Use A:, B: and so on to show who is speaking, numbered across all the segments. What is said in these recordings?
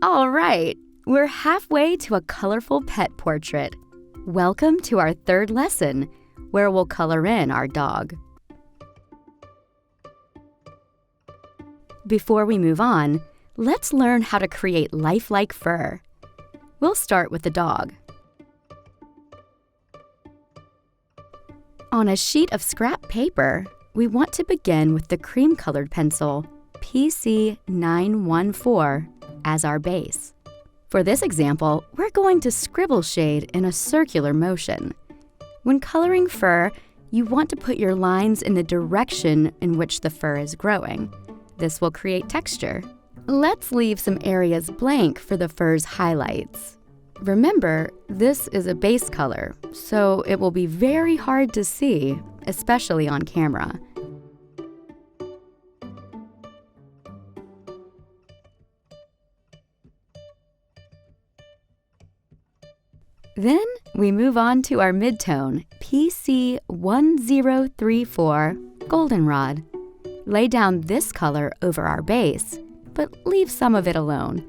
A: All right, we're halfway to a colorful pet portrait. Welcome to our third lesson, where we'll color in our dog. Before we move on, let's learn how to create lifelike fur. We'll start with the dog. On a sheet of scrap paper, we want to begin with the cream-colored pencil PC914 as our base. For this example, we're going to scribble shade in a circular motion. When coloring fur, you want to put your lines in the direction in which the fur is growing. This will create texture. Let's leave some areas blank for the fur's highlights. Remember, this is a base color, so it will be very hard to see, especially on camera. Then we move on to our midtone, PC1034 Goldenrod. Lay down this color over our base, but leave some of it alone.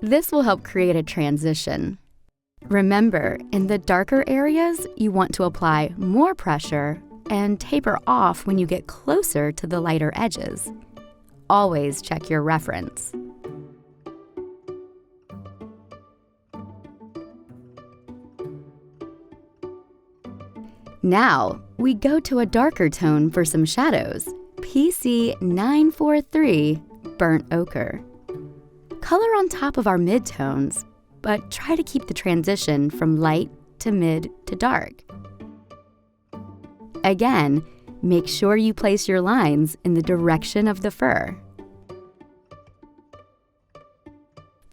A: This will help create a transition. Remember, in the darker areas, you want to apply more pressure and taper off when you get closer to the lighter edges. Always check your reference. Now, we go to a darker tone for some shadows, PC943 Burnt Ochre. Color on top of our midtones, but try to keep the transition from light to mid to dark. Again, make sure you place your lines in the direction of the fur.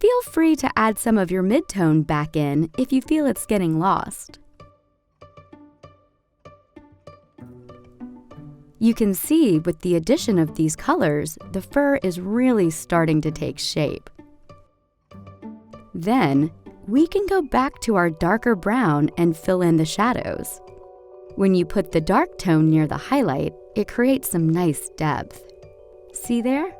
A: Feel free to add some of your midtone back in if you feel it's getting lost. You can see with the addition of these colors, the fur is really starting to take shape. Then, we can go back to our darker brown and fill in the shadows. When you put the dark tone near the highlight, it creates some nice depth. See there?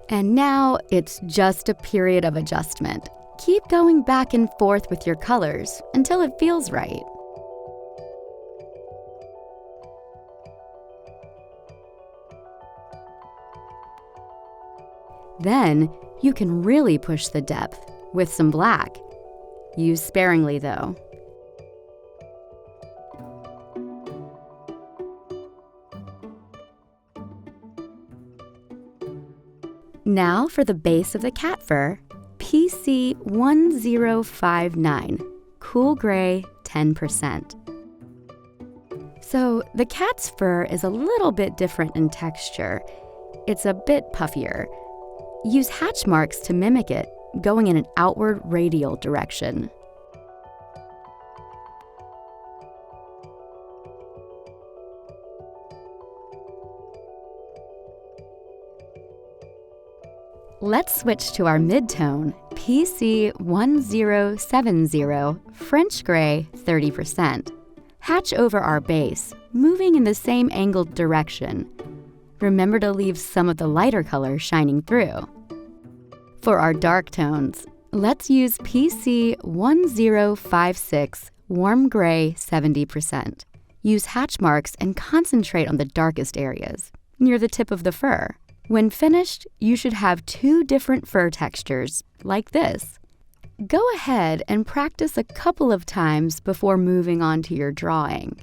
A: And now it's just a period of adjustment. Keep going back and forth with your colors until it feels right. Then, you can really push the depth with some black. Use sparingly, though. Now for the base of the cat fur, PC1059 Cool Gray 10%. So the cat's fur is a little bit different in texture. It's a bit puffier. Use hatch marks to mimic it, going in an outward radial direction. Let's switch to our midtone, PC1070 French Gray 30%. Hatch over our base, moving in the same angled direction. Remember to leave some of the lighter color shining through. For our dark tones, let's use PC1056 Warm Gray 70%. Use hatch marks and concentrate on the darkest areas, near the tip of the fur. When finished, you should have two different fur textures, like this. Go ahead and practice a couple of times before moving on to your drawing.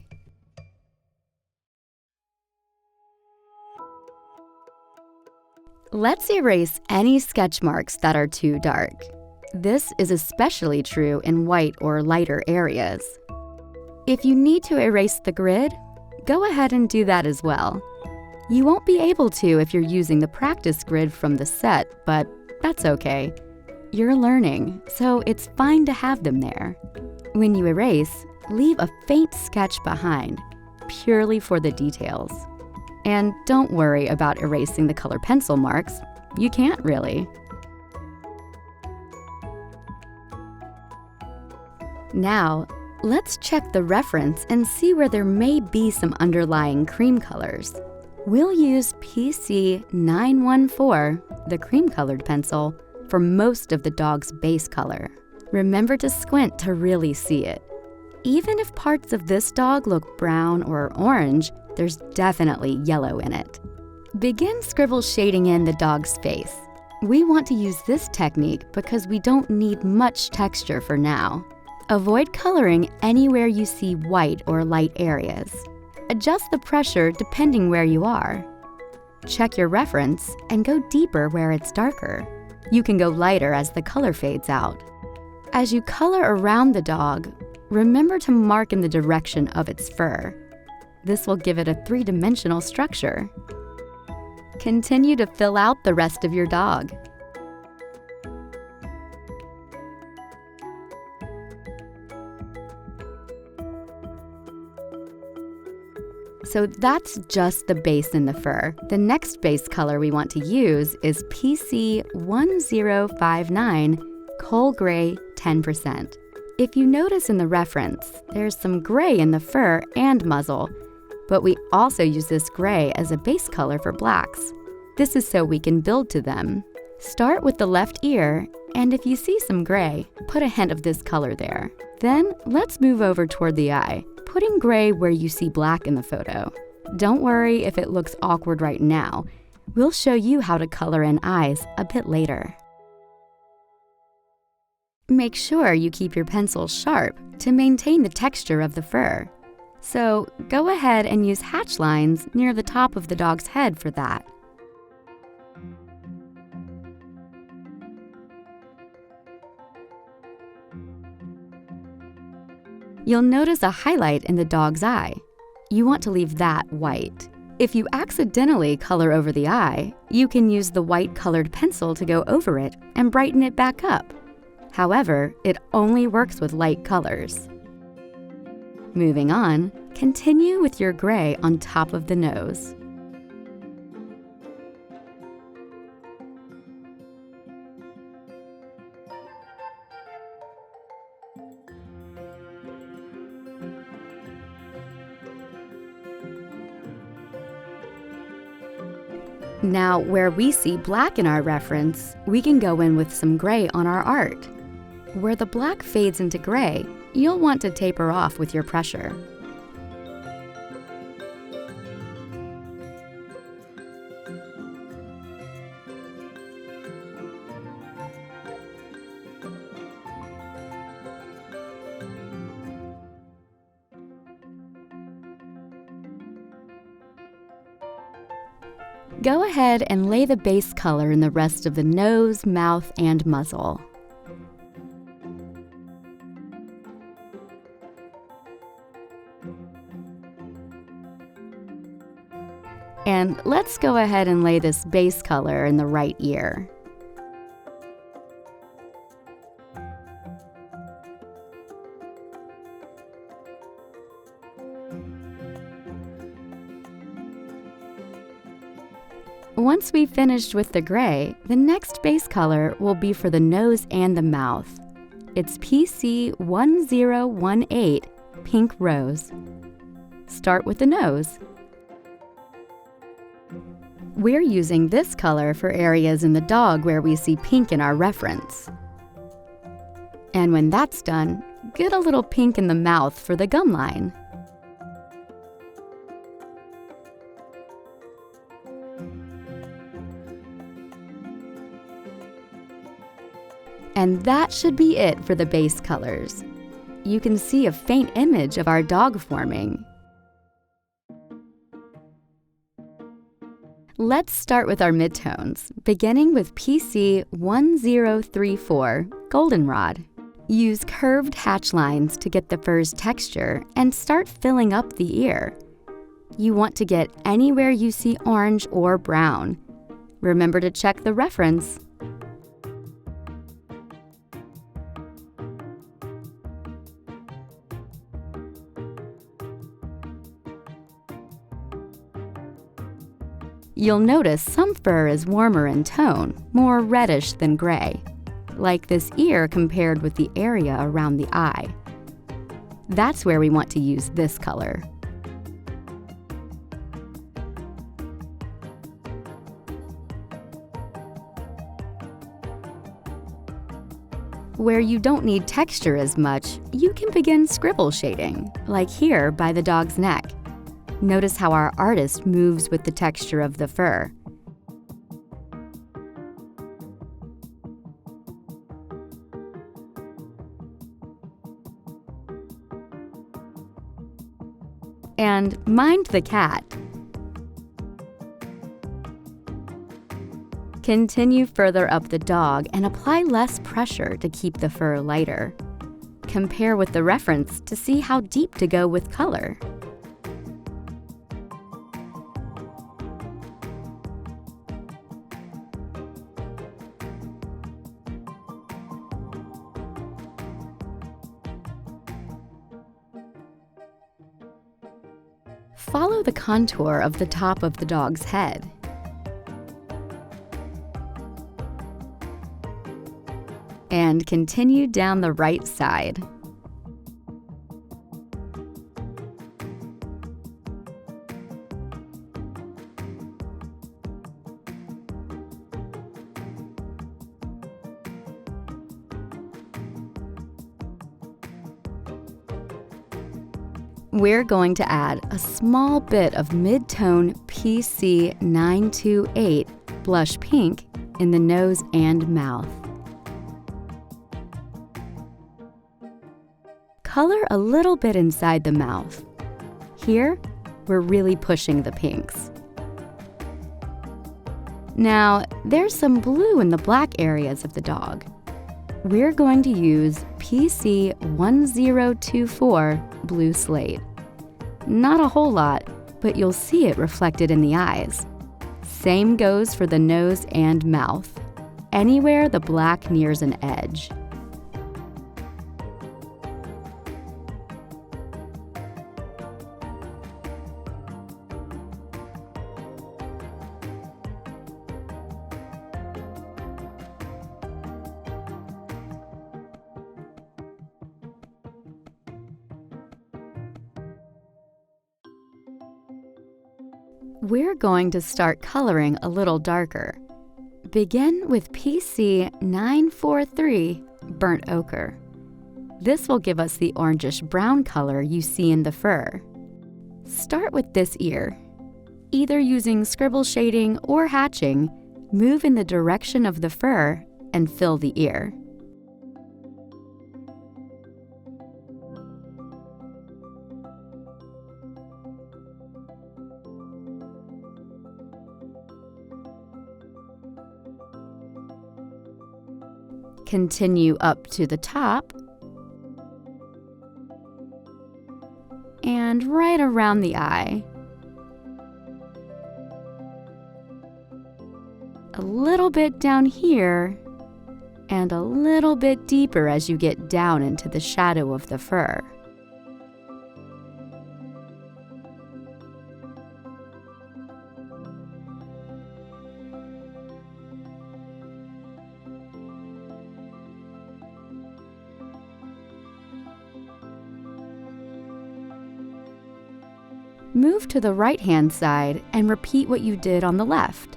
A: Let's erase any sketch marks that are too dark. This is especially true in white or lighter areas. If you need to erase the grid, go ahead and do that as well. You won't be able to if you're using the practice grid from the set, but that's okay. You're learning, so it's fine to have them there. When you erase, leave a faint sketch behind, purely for the details. And don't worry about erasing the color pencil marks. You can't really. Now, Let's check the reference and see where there may be some underlying cream colors. We'll use PC914, the cream-colored pencil, for most of the dog's base color. Remember to squint to really see it. Even if parts of this dog look brown or orange, there's definitely yellow in it. Begin scribble shading in the dog's face. We want to use this technique because we don't need much texture for now. Avoid coloring anywhere you see white or light areas. Adjust the pressure depending where you are. Check your reference and go deeper where it's darker. You can go lighter as the color fades out. As you color around the dog, remember to mark in the direction of its fur. This will give it a three-dimensional structure. Continue to fill out the rest of your dog. So that's just the base in the fur. The next base color we want to use is PC1059 Coal Gray 10%. If you notice in the reference, there's some gray in the fur and muzzle, but we also use this gray as a base color for blacks. This is so we can build to them. Start with the left ear, and if you see some gray, put a hint of this color there. Then let's move over toward the eye, putting gray where you see black in the photo. Don't worry if it looks awkward right now. We'll show you how to color in eyes a bit later. Make sure you keep your pencil sharp to maintain the texture of the fur. So go ahead and use hatch lines near the top of the dog's head for that. You'll notice a highlight in the dog's eye. You want to leave that white. If you accidentally color over the eye, you can use the white colored pencil to go over it and brighten it back up. However, it only works with light colors. Moving on, continue with your gray on top of the nose. Now, where we see black in our reference, we can go in with some gray on our art. Where the black fades into gray, you'll want to taper off with your pressure. Go ahead and lay the base color in the rest of the nose, mouth, and muzzle. And let's go ahead and lay this base color in the right ear. Once we've finished with the gray, the next base color will be for the nose and the mouth. It's PC1018 Pink Rose. Start with the nose. We're using this color for areas in the dog where we see pink in our reference. And when that's done, get a little pink in the mouth for the gum line. And that should be it for the base colors. You can see a faint image of our dog forming. Let's start with our midtones, beginning with PC1034 Goldenrod. Use curved hatch lines to get the fur's texture and start filling up the ear. You want to get anywhere you see orange or brown. Remember to check the reference. You'll notice some fur is warmer in tone, more reddish than gray, like this ear compared with the area around the eye. That's where we want to use this color. Where you don't need texture as much, you can begin scribble shading, like here by the dog's neck. Notice how our artist moves with the texture of the fur. And mind the cat. Continue further up the dog and apply less pressure to keep the fur lighter. Compare with the reference to see how deep to go with color. Follow the contour of the top of the dog's head. And continue down the right side. We're going to add a small bit of mid-tone PC 928 blush pink in the nose and mouth. Color a little bit inside the mouth. Here, we're really pushing the pinks. Now, there's some blue in the black areas of the dog. We're going to use PC 1024 Blue Slate. Not a whole lot, but you'll see it reflected in the eyes. Same goes for the nose and mouth, anywhere the black nears an edge. We're going to start coloring a little darker. Begin with PC 943 Burnt Ochre. This will give us the orangish brown color you see in the fur. Start with this ear. Either using scribble shading or hatching, move in the direction of the fur and fill the ear. Continue up to the top and right around the eye. A little bit down here and a little bit deeper as you get down into the shadow of the fur. Move to the right-hand side and repeat what you did on the left.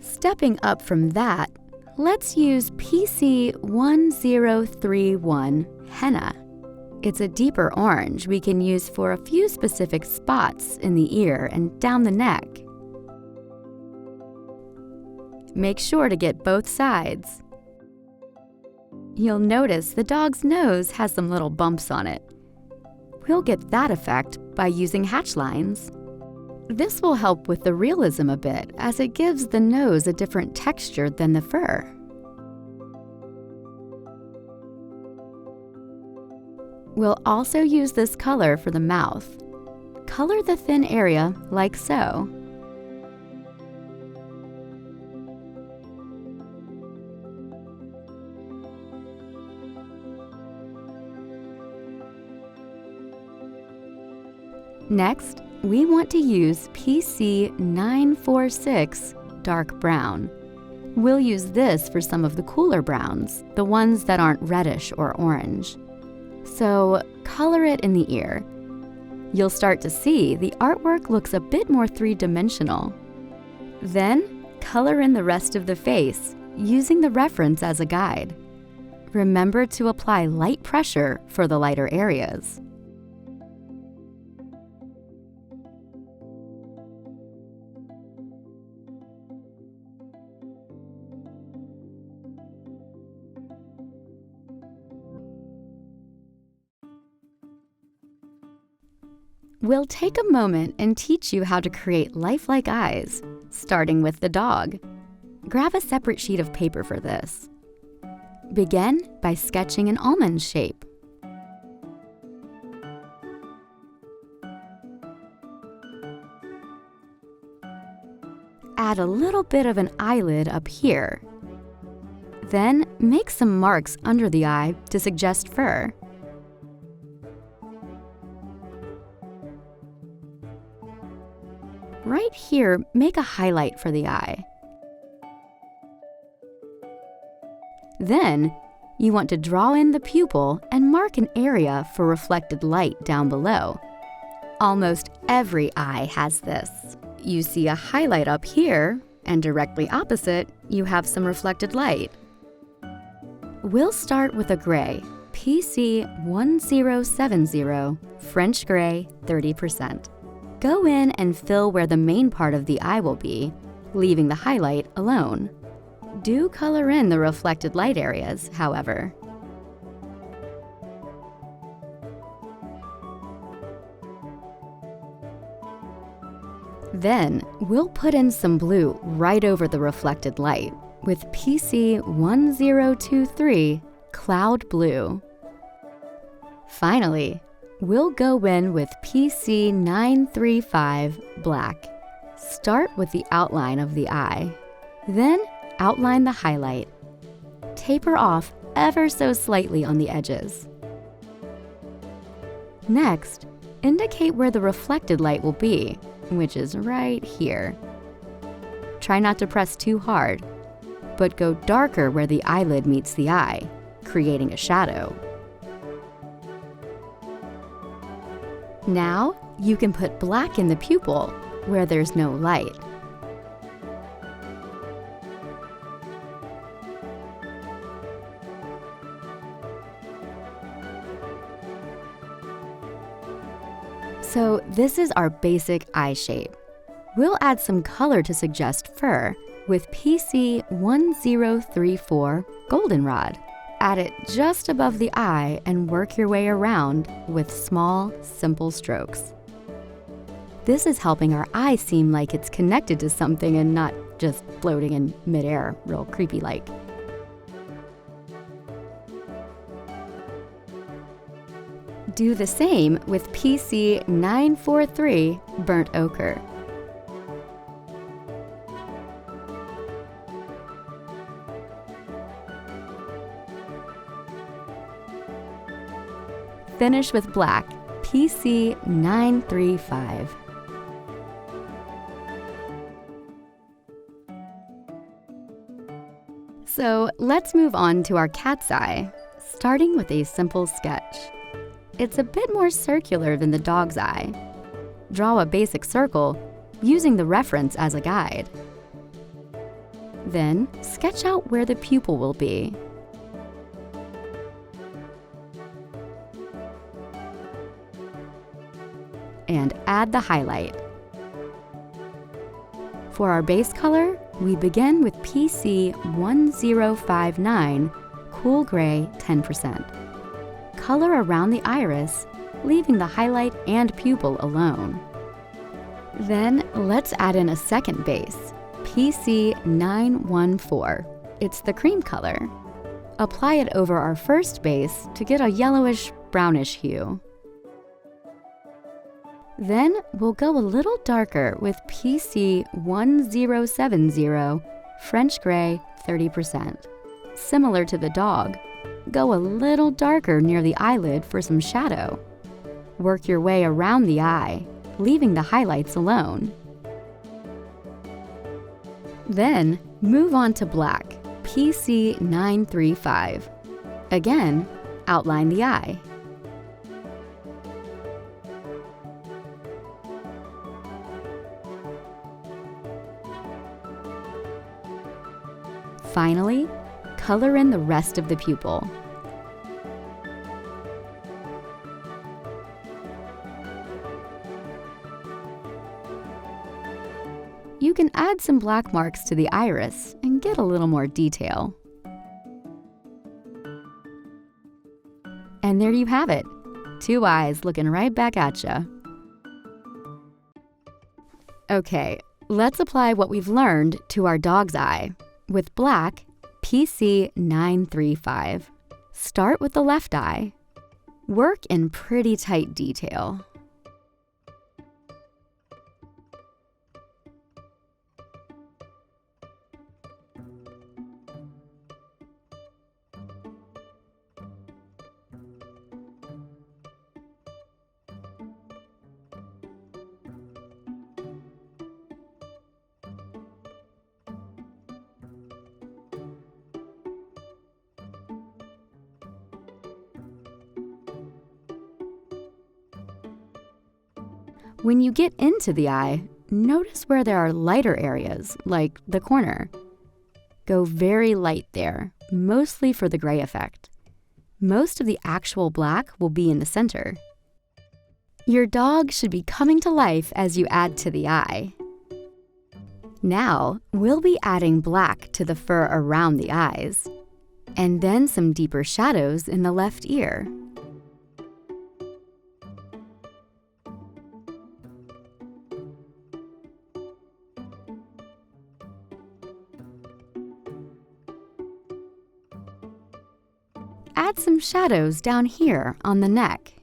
A: Stepping up from that, let's use PC 1031 Henna. It's a deeper orange we can use for a few specific spots in the ear and down the neck. Make sure to get both sides. You'll notice the dog's nose has some little bumps on it. We'll get that effect by using hatch lines. This will help with the realism a bit, as it gives the nose a different texture than the fur. We'll also use this color for the mouth. Color the thin area like so. Next, we want to use PC946 dark brown. We'll use this for some of the cooler browns, the ones that aren't reddish or orange. So color it in the ear. You'll start to see the artwork looks a bit more three-dimensional. Then, color in the rest of the face, using the reference as a guide. Remember to apply light pressure for the lighter areas. We'll take a moment and teach you how to create lifelike eyes, starting with the dog. Grab a separate sheet of paper for this. Begin by sketching an almond shape. Add a little bit of an eyelid up here. Then make some marks under the eye to suggest fur. Right here, make a highlight for the eye. Then, you want to draw in the pupil and mark an area for reflected light down below. Almost every eye has this. You see a highlight up here, and directly opposite, you have some reflected light. We'll start with a gray, PC1070, French gray, 30%. Go in and fill where the main part of the eye will be, leaving the highlight alone. Do color in the reflected light areas, however. Then, we'll put in some blue right over the reflected light with PC1023 Cloud Blue. Finally, we'll go in with PC935 Black. Start with the outline of the eye. Then, outline the highlight. Taper off ever so slightly on the edges. Next, indicate where the reflected light will be, which is right here. Try not to press too hard, but go darker where the eyelid meets the eye, creating a shadow. Now, you can put black in the pupil where there's no light. So this is our basic eye shape. We'll add some color to suggest fur with PC1034 Goldenrod. Add it just above the eye and work your way around with small, simple strokes. This is helping our eye seem like it's connected to something and not just floating in midair, real creepy-like. Do the same with PC943 Burnt Ochre. Finish with black, PC935. So let's move on to our cat's eye, starting with a simple sketch. It's a bit more circular than the dog's eye. Draw a basic circle, using the reference as a guide. Then, sketch out where the pupil will be. And add the highlight. For our base color, we begin with PC1059 Cool Gray 10%. Color around the iris, leaving the highlight and pupil alone. Then let's add in a second base, PC914. It's the cream color. Apply it over our first base to get a yellowish-brownish hue. Then we'll go a little darker with PC1070 French Gray 30%. Similar to the dog, go a little darker near the eyelid for some shadow. Work your way around the eye, leaving the highlights alone. Then, move on to black, PC935. Again, outline the eye. Finally, color in the rest of the pupil. You can add some black marks to the iris and get a little more detail. And there you have it, 2 eyes looking right back at ya. Okay, let's apply what we've learned to our dog's eye with black, PC935. Start with the left eye. Work in pretty tight detail. When you get into the eye, notice where there are lighter areas, like the corner. Go very light there, mostly for the gray effect. Most of the actual black will be in the center. Your dog should be coming to life as you add to the eye. Now, we'll be adding black to the fur around the eyes, and then some deeper shadows in the left ear. Add some shadows down here on the neck.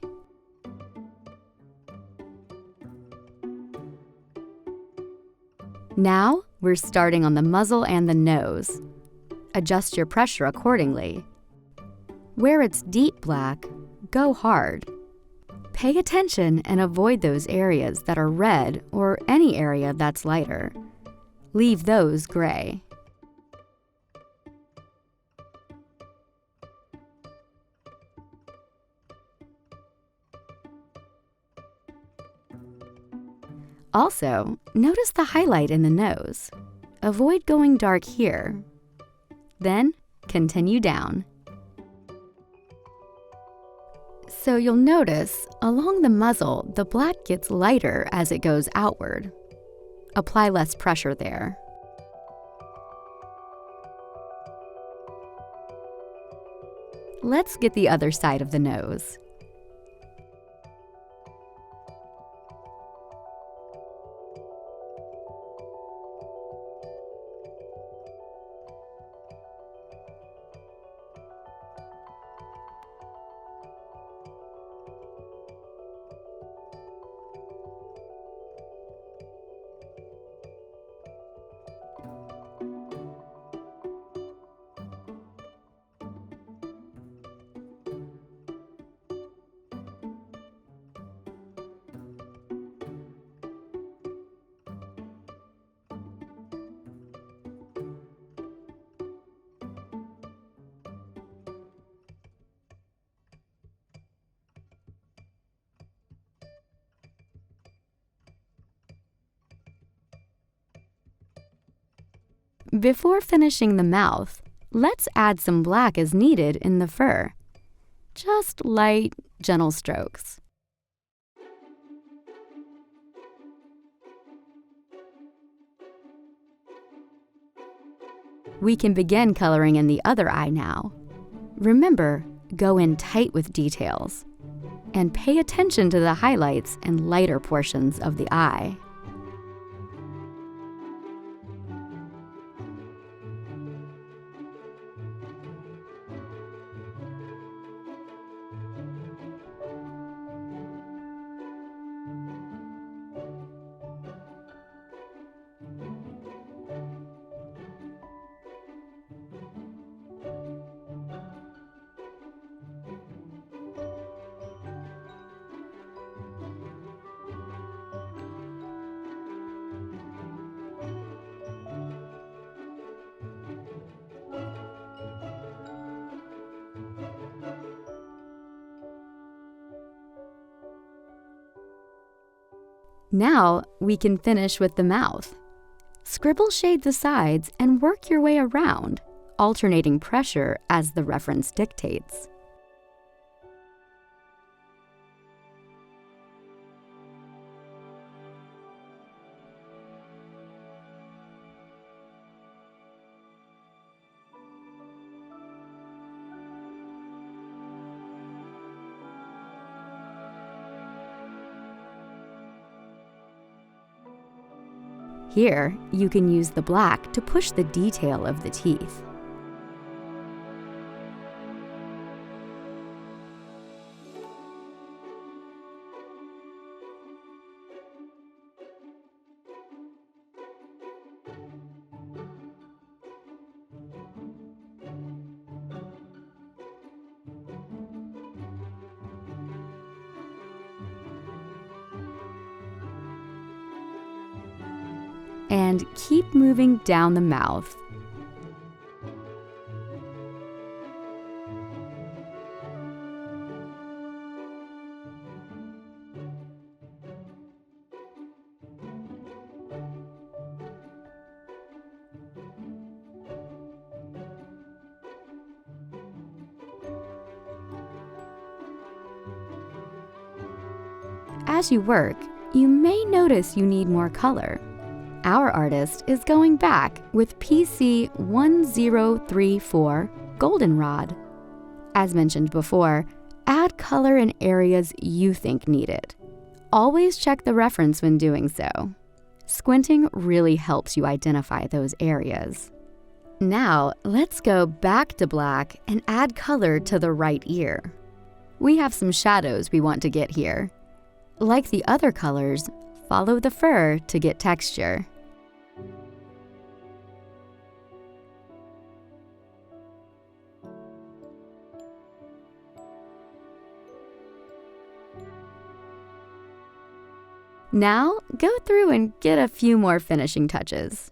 A: Now, we're starting on the muzzle and the nose. Adjust your pressure accordingly. Where it's deep black, go hard. Pay attention and avoid those areas that are red or any area that's lighter. Leave those gray. Also, notice the highlight in the nose. Avoid going dark here. Then, continue down. So you'll notice, along the muzzle, the black gets lighter as it goes outward. Apply less pressure there. Let's get the other side of the nose. Before finishing the mouth, let's add some black as needed in the fur. Just light, gentle strokes. We can begin coloring in the other eye now. Remember, go in tight with details. And pay attention to the highlights and lighter portions of the eye. Now we can finish with the mouth. Scribble shade the sides and work your way around, alternating pressure as the reference dictates. Here, you can use the black to push the detail of the teeth. And keep moving down the mouth. As you work, you may notice you need more color. Our artist is going back with PC1034 Goldenrod. As mentioned before, add color in areas you think need it. Always check the reference when doing so. Squinting really helps you identify those areas. Now, let's go back to black and add color to the right ear. We have some shadows we want to get here. Like the other colors, follow the fur to get texture. Now, go through and get a few more finishing touches.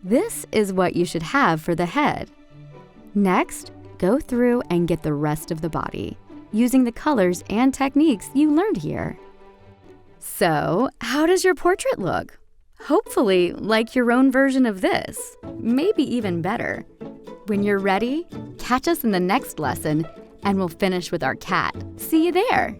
A: This is what you should have for the head. Next, go through and get the rest of the body, using the colors and techniques you learned here. So, how does your portrait look? Hopefully, like your own version of this, maybe even better. When you're ready, catch us in the next lesson, and we'll finish with our cat. See you there!